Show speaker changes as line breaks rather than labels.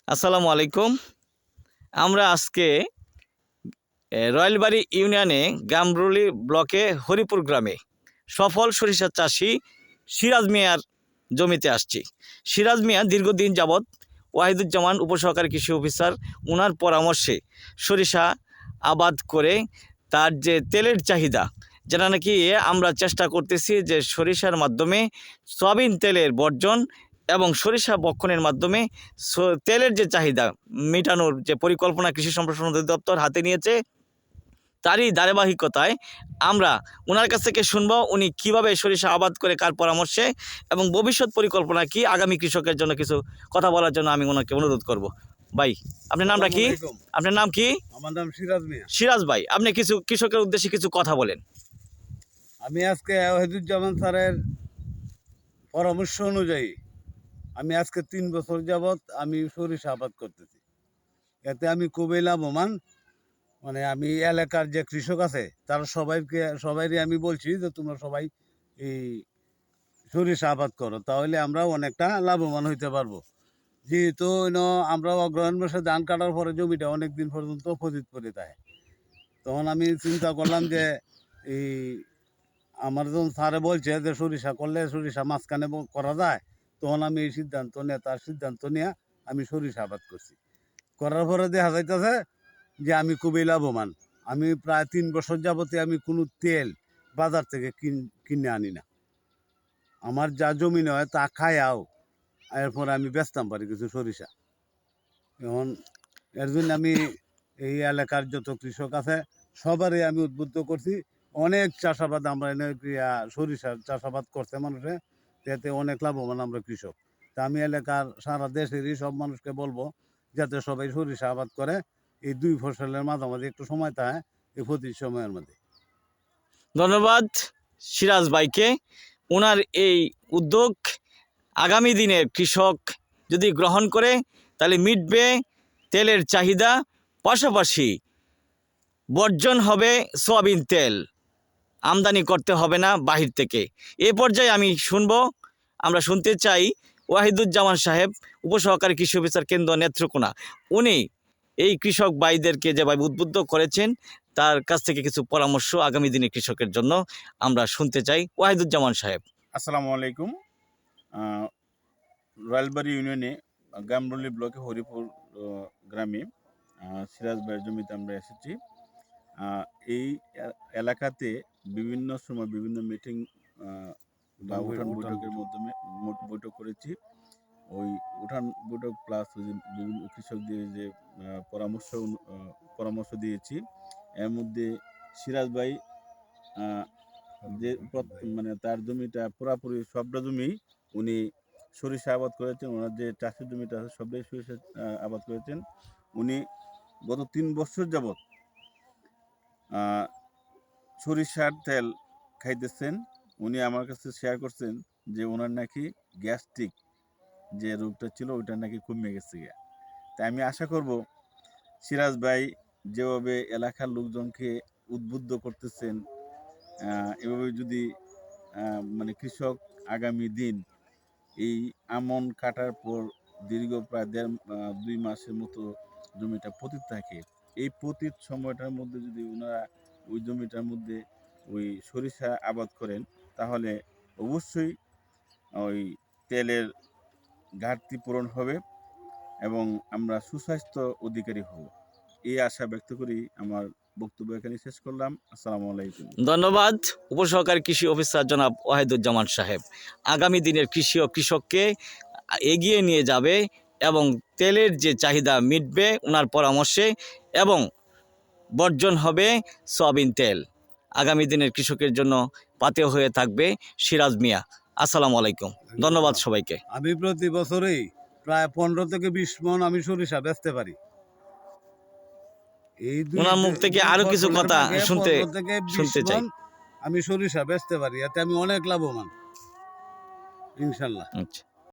আসসালামু আলাইকুম। আমরা আজকে রয়্যালবাড়ি ইউনিয়নে গামরুলি ব্লকে হরিপুর গ্রামে সফল সরিষা চাষি সিরাজ মিয়ার জমিতে আসছি। সিরাজ মিয়া দীর্ঘদিন যাবৎ ওয়াহিদুজ্জামান উপসহকারী কৃষি অফিসার ওনার পরামর্শে সরিষা আবাদ করে তার যে তেলের চাহিদা, যেটা নাকি আমরা চেষ্টা করতেছি যে সরিষার মাধ্যমে সয়াবিন তেলের বর্জন এবং সরিষা বক্ষণের মাধ্যমে তেলের যে চাহিদা মেটানোর যে পরিকল্পনা কৃষি সম্প্রসারণ অধিদপ্তর হাতে নিয়েছে, তারই ধারাবাহিকতায় আমরা ওনার কাছ থেকে শুনবো উনি কিভাবে সরিষা আবাদ করে কার পরামর্শে এবং ভবিষ্যৎ পরিকল্পনা কি, আগামী কৃষকের জন্য কিছু কথা বলার জন্য আমি ওনাকে অনুরোধ করব। ভাই, আপনার নামটা কি? আপনার নাম কি?
আমার নাম সিরাজ মিয়া।
সিরাজ ভাই, আপনি কিছু কৃষকের উদ্দেশ্যে কিছু কথা বলেন।
আমি আজকে ওয়াহিদুজ্জামান স্যারের পরামর্শ অনুযায়ী আমি আজকে 3 বছর যাবৎ আমি সরিষা আবাদ করতেছি। এতে আমি খুবই লাভবান। মানে আমি এলাকার যে কৃষক আছে তারা সবাইকে আমি বলছি যে তোমরা সবাই এই সরিষা আবাদ করো, তাহলে আমরা অনেকটা লাভবান হইতে পারবো। যেহেতু আমরা অগ্রহায়ণ মাসে ধান কাটার পরে জমিটা অনেক দিন পর্যন্ত ফজিত পড়ে থাকে, তখন আমি চিন্তা করলাম যে এই আমার যখন স্যারে বলছে যে সরিষা করলে সরিষা মাঝখানে করা যায়, তখন আমি এই সিদ্ধান্ত নিয়ে আমি সরিষা আবাদ করছি। করার পরে দেখা যাইতেছে যে আমি খুবই লাভবান। আমি প্রায় 3 বছর যাবতে আমি কোনো তেল বাজার থেকে কিনে আনি না। আমার যা জমি নয় তা খায়াও এরপরে আমি বেচতাম পারি কিছু সরিষা। এখন এর জন্য আমি এই এলাকার যত কৃষক আছে সবারই আমি উদ্বুদ্ধ করছি। অনেক চাষাবাদ আমরা এনে সরিষার চাষাবাদ করছে মানুষে, এতে অনেক লাভবান আমরা কৃষক। তা আমি এলাকার সারা দেশেরই সব মানুষকে বলবো যাতে সবাই সরিষা আবাদ করে। এই 2 ফসলের মাঝামাঝি একটু সময় থাকে এই প্রতি সময়ের মধ্যে।
ধন্যবাদ সিরাজ ভাইকে। ওনার এই উদ্যোগ আগামী দিনের কৃষক যদি গ্রহণ করে তাহলে মিটবে তেলের চাহিদা, পাশাপাশি বর্জন হবে সয়াবিন তেল, আমদানি করতে হবে না বাহির থেকে। এ পর্যায়ে আমরা শুনতে চাই ওয়াহিদুজ্জামান সাহেব, উপসহকারী কৃষি অফিসার কেন্দ্র নেত্রকোনা, উনি এই কৃষক ভাইদেরকে যেভাবে উদ্বুদ্ধ করেছেন তার কাছ থেকে কিছু পরামর্শ আগামী দিনে কৃষকের জন্য আমরা শুনতে চাই। ওয়াহিদুজ্জামান সাহেব।
আসসালামু আলাইকুম। রয়্যালবাড়ি ইউনিয়নে গামরুলি ব্লকে হরিপুর গ্রামে সিরাজ ভাইয়ের জমিতে আমরা এসেছি। এই এলাকাতে বিভিন্ন সময় বিভিন্ন মিটিং বা উঠান বৈঠকের মাধ্যমে বৈঠক করেছি। ওই উঠান বৈঠক প্লাস বিভিন্ন কৃষকদের যে পরামর্শ দিয়েছি, এর মধ্যে সিরাজ ভাই যে মানে তার জমিটা পুরাপুরি সবটা জমি উনি সরিষা আবাদ করেছেন। ওনার যে চাষের জমিটা আছে সবটাই সরিষা আবাদ করেছেন। উনি গত 3 বছর যাবৎ সরিষার তেল খাইতেছেন। উনি আমার কাছে শেয়ার করছেন যে ওনার নাকি গ্যাস্ট্রিক যে রোগটা ছিল ওইটা নাকি কমে গেছে। তাই আমি আশা করব সিরাজ ভাই যেভাবে এলাকার লোকজনকে উদ্বুদ্ধ করতেছেন, এভাবে যদি মানে কৃষক আগামী দিন এই আমন কাটার পর দীর্ঘ প্রায় 2 মাসের মতো জমিটা পতিত থাকে, এই পতিত সময়টার মধ্যে যদি ওনারা ওই জমিটার মধ্যে ওই সরিষা আবাদ করেন, তাহলে অবশ্যই ওই তেলের ঘাটতি পূরণ হবে এবং আমরা সুস্বাস্থ্য অধিকারী হব। এই আশা ব্যক্ত করি আমার বক্তব্য এখানে শেষ করলাম। আসসালামু আলাইকুম।
ধন্যবাদ উপসহকারী কৃষি অফিসার জনাব ওয়াহিদুজ্জামান সাহেব। আগামী দিনের কৃষি ও কৃষককে এগিয়ে নিয়ে যাবে এবং তেলের যে চাহিদা মিটবে ওনার পরামর্শে এবং বর্জন হবে সয়াবিন তেল। আগামী দিনের কৃষকের জন্য পাথেয় হয়ে থাকবে সিরাজ মিয়া। আসসালামু আলাইকুম। ধন্যবাদ সবাইকে।
আমি প্রতি বছরেই প্রায় 15 থেকে 20 মণ আমি সরিষা বেচতে পারি। এই
ওনার মুখ থেকে আরো কিছু কথা শুনতে চাই।
আমি সরিষা বেচতে পারি, এতে আমি অনেক লাভবান ইনশাল্লাহ।
আচ্ছা।